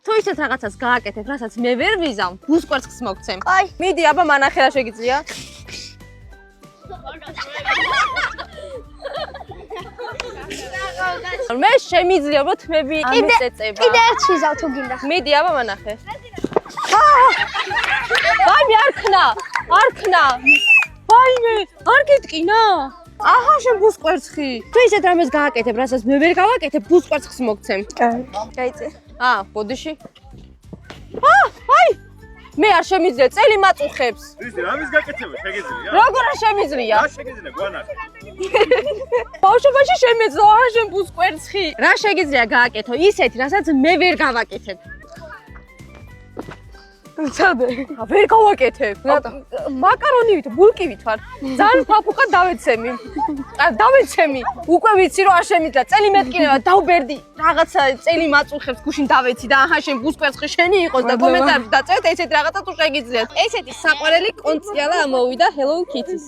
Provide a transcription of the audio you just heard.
თუ ისეთ რაღაცას გააკეთებ, რასაც მე ვერ ვიზამ, ბუსკვერცხს მოგცემ. Აი. მიდი, აბა მანახე რა შეგიძლია. მე შემიძლია რომ თმები ამეწეწება. კიდე ერთ შიზავ თუ გინდა. მიდი, აბა მანახე. ვაიმე, არ ქნა. ვაიმე, არ გიტკინა. აჰა, შენ ბუსკვერცხი. თუ ისეთ რამეს გააკეთებ, რასაც მე ვერ გავაკეთებ, ბუსკვერცხს მოგცემ. გაიწე. ბოდიში. აი! მე არ შემიძლია წელი მაწუხებს. ისი, რამის გაკეთება შეგიძლია? როგორ არ შემიძლია? რა შეგიძლია გვანახე? ბავშვობაში შემეძლო, შენ ბუსკვერცხი. რა შეგიძლია გააკეთო ისეთი, რასაც მე ვერ გავაკეთებ. წადე. ვერ გავაკეთებ. მაკარონივით, ბულკივით ვარ. ძალიან ფაფუკა დავეცემი. დავეცემი. უკვე ვიცი რომ არ შემიძლია. წელი მეტკინება, დავბერდი. რაღაცა წელი მაწუხებს გუშინ დავეცი და აჰა შენ ბუსკვერცხი შენი იყოს და კომენტარებში დაწევთ ესეთ რაღაცა თუ შეგიძლიათ. ესეთი საყვარელი კონციალა ამოვიდა Hello Kitty-ს.